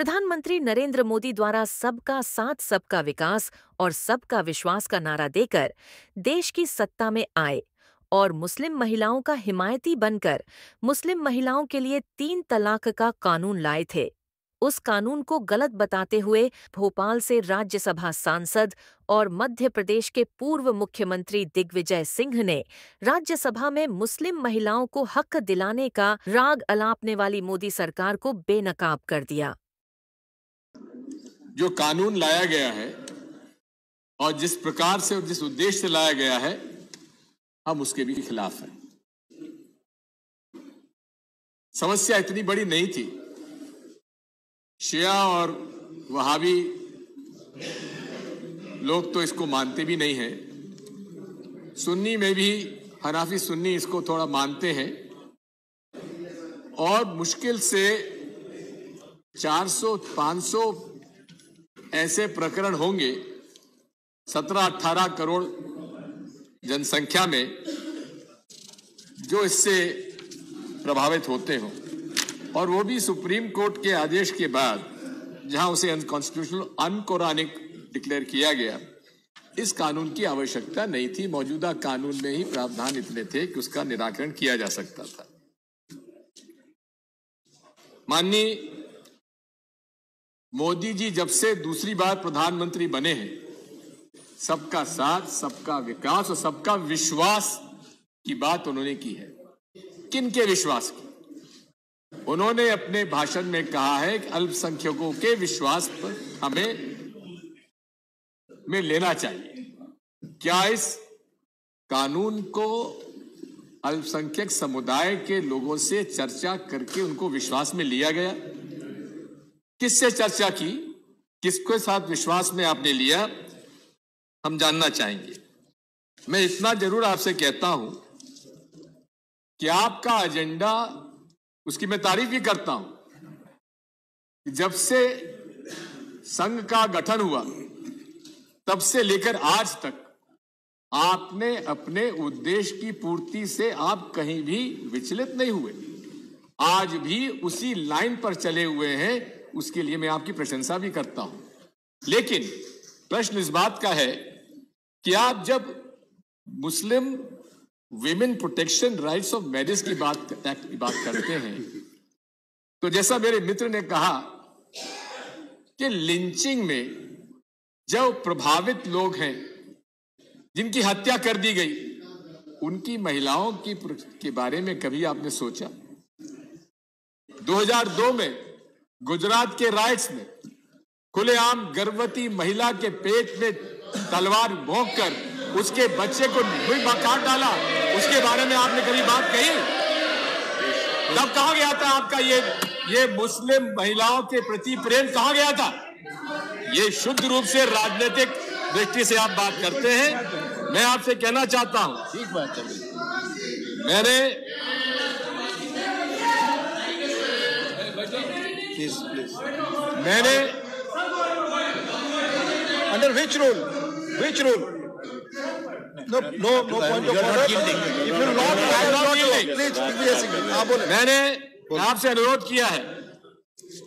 प्रधानमंत्री नरेंद्र मोदी द्वारा सबका साथ सबका विकास और सबका विश्वास का नारा देकर देश की सत्ता में आए और मुस्लिम महिलाओं का हिमायती बनकर मुस्लिम महिलाओं के लिए 3 तलाक का कानून लाए थे। उस कानून को गलत बताते हुए भोपाल से राज्यसभा सांसद और मध्य प्रदेश के पूर्व मुख्यमंत्री दिग्विजय सिंह ने राज्यसभा में मुस्लिम महिलाओं को हक दिलाने का राग अलापने वाली मोदी सरकार को बेनकाब कर दिया। जो कानून लाया गया है और जिस प्रकार से और जिस उद्देश्य से लाया गया है, हम उसके भी खिलाफ हैं। समस्या इतनी बड़ी नहीं थी। शिया और वहाबी लोग तो इसको मानते भी नहीं हैं। सुन्नी में भी हनाफी सुन्नी इसको थोड़ा मानते हैं और मुश्किल से 400-500 ऐसे प्रकरण होंगे 17-18 करोड़ जनसंख्या में जो इससे प्रभावित होते हों, और वो भी सुप्रीम कोर्ट के आदेश के बाद, जहां उसे अनकॉन्स्टिट्यूशनल अनकुरानिक डिक्लेयर किया गया। इस कानून की आवश्यकता नहीं थी। मौजूदा कानून में ही प्रावधान इतने थे कि उसका निराकरण किया जा सकता था। माननीय मोदी जी जब से दूसरी बार प्रधानमंत्री बने हैं, सबका साथ, सबका विकास और सबका विश्वास की बात उन्होंने की है। किन के विश्वास की? उन्होंने अपने भाषण में कहा है कि अल्पसंख्यकों के विश्वास पर हमें लेना चाहिए। क्या इस कानून को अल्पसंख्यक समुदाय के लोगों से चर्चा करके उनको विश्वास में लिया गया? किससे चर्चा की? किसके साथ विश्वास में आपने लिया? हम जानना चाहेंगे। मैं इतना जरूर आपसे कहता हूं कि आपका एजेंडा, उसकी मैं तारीफ भी करता हूं। जब से संघ का गठन हुआ तब से लेकर आज तक आपने अपने उद्देश्य की पूर्ति से आप कहीं भी विचलित नहीं हुए। आज भी उसी लाइन पर चले हुए हैं। उसके लिए मैं आपकी प्रशंसा भी करता हूं। लेकिन प्रश्न इस बात का है कि आप जब Muslim women protection rights of marriage की बात करते हैं, तो जैसा मेरे मित्र ने कहा कि लिंचिंग में जो प्रभावित लोग हैं, जिनकी हत्या कर दी गई, उनकी महिलाओं के बारे में कभी आपने सोचा? 2002 में गुजरात के राइट्स में खुलेआम गर्भवती महिला के पेट में तलवार भोंककर उसके बच्चे को काट डाला। उसके बारे में आपने कभी बात कही? तब कहा गया था आपका ये मुस्लिम महिलाओं के प्रति प्रेम कहा गया था? ये शुद्ध रूप से राजनीतिक दृष्टि से आप बात करते हैं। मैं आपसे कहना चाहता हूं, ठीक बात है, मैंने under which rule? No point of order. If you will not yielding, please be a second. मैंने आपसे अनुरोध किया है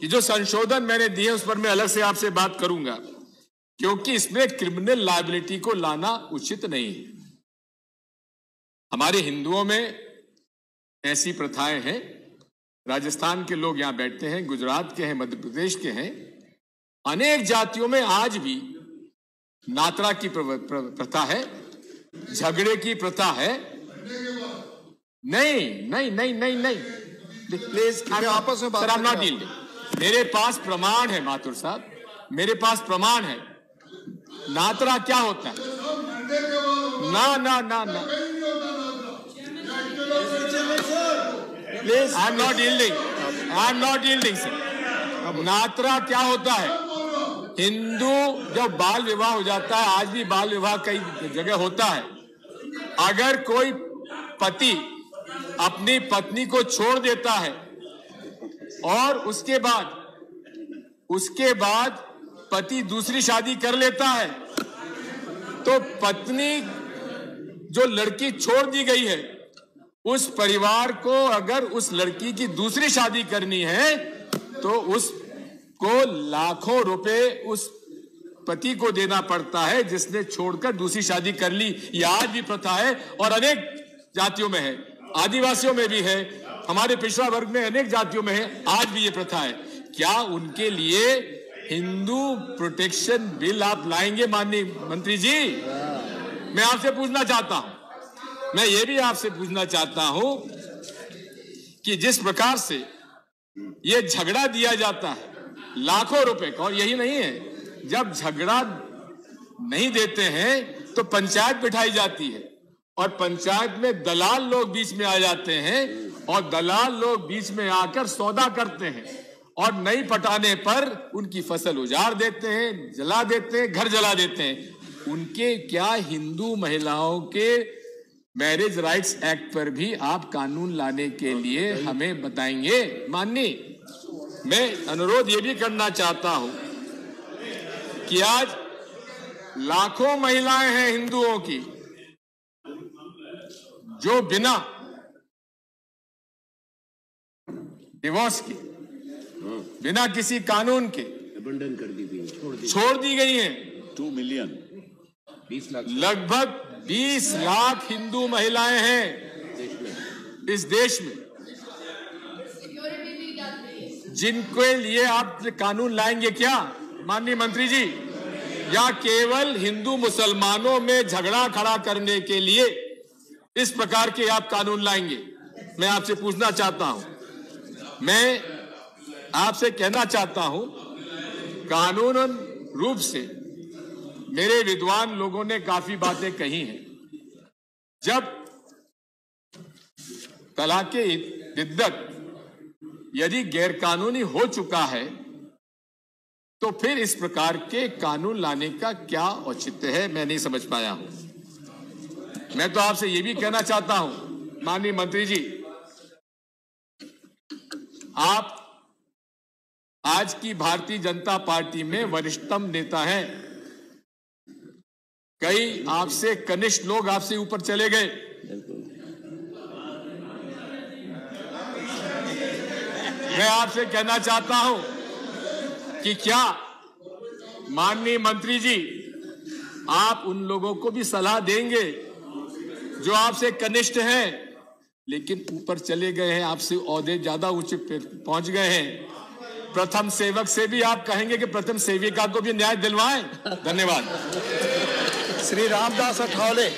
कि जो संशोधन मैंने दिए उस पर मैं अलग से आपसे बात करूंगा, क्योंकि इसमें क्रिमिनल लायबिलिटी को लाना उचित नहीं है। हमारे हिंदुओं में ऐसी प्रथाएं हैं। राजस्थान के लोग यहां बैठते हैं, गुजरात के हैं, मध्य प्रदेश के हैं। अनेक जातियों में आज भी नातरा की प्रथा है, झगड़े की प्रथा है। नहीं प्लीज आपस में बात करें। मेरे पास प्रमाण है माथुर साहब, मेरे पास प्रमाण है। नातरा क्या होता है? ना please, I am not yielding sir. नातरा क्या होता है? हिंदू जब बाल विवाह हो जाता है, आज भी बाल विवाह कई जगह होता है, अगर कोई पति अपनी पत्नी को छोड़ देता है और उसके बाद पति दूसरी शादी कर लेता है, तो पत्नी जो लड़की छोड़ दी गई है, उस परिवार को अगर उस लड़की की दूसरी शादी करनी है तो उस को लाखों रुपए उस पति को देना पड़ता है जिसने छोड़कर दूसरी शादी कर ली। यह आज भी प्रथा है और अनेक जातियों में है, आदिवासियों में भी है, हमारे पिछड़ा वर्ग में अनेक जातियों में है, आज भी ये प्रथा है। क्या उनके लिए हिंदू प्रोटेक्शन बिल आप लाएंगे माननीय मंत्री जी? मैं आपसे पूछना चाहता हूं, मैं ये भी आपसे पूछना चाहता हूं कि जिस प्रकार से ये झगड़ा दिया जाता है लाखों रुपए का, और यही नहीं है, जब झगड़ा नहीं देते हैं तो पंचायत बिठाई जाती है और पंचायत में दलाल लोग बीच में आ जाते हैं और दलाल लोग बीच में आकर सौदा करते हैं और नहीं पटाने पर उनकी फसल उजाड़ देते हैं, जला देते हैं, घर जला देते हैं। उनके क्या हिंदू महिलाओं के मैरिज राइट्स एक्ट पर भी आप कानून लाने के लिए हमें बताएंगे? माननीय, मैं अनुरोध ये भी करना चाहता हूं कि आज लाखों महिलाएं हैं हिंदुओं की जो बिना डिवोर्स के, बिना किसी कानून के अबंडन कर दी गई, छोड़ दी गई हैं। 2 मिलियन, 20 लाख, लगभग 20 लाख हिंदू महिलाएं हैं इस देश में, जिनके लिए आप कानून लाएंगे क्या माननीय मंत्री जी? या केवल हिंदू मुसलमानों में झगड़ा खड़ा करने के लिए इस प्रकार के आप कानून लाएंगे? मैं आपसे पूछना चाहता हूं, मैं आपसे कहना चाहता हूं, कानूनन रूप से मेरे विद्वान लोगों ने काफी बातें कही हैं। जब तलाक इद्दत यदि गैरकानूनी हो चुका है तो फिर इस प्रकार के कानून लाने का क्या औचित्य है? मैं नहीं समझ पाया हूं। मैं तो आपसे यह भी कहना चाहता हूं माननीय मंत्री जी, आप आज की भारतीय जनता पार्टी में वरिष्ठतम नेता हैं। कई आपसे कनिष्ठ लोग आपसे ऊपर चले गए। मैं आपसे कहना चाहता हूं कि क्या माननीय मंत्री जी आप उन लोगों को भी सलाह देंगे जो आपसे कनिष्ठ हैं लेकिन ऊपर चले गए हैं, आपसे ओहदे ज्यादा ऊंचे पहुंच गए हैं? प्रथम सेवक से भी आप कहेंगे कि प्रथम सेविका को भी न्याय दिलवाएं? धन्यवाद। श्री रामदास अठावले।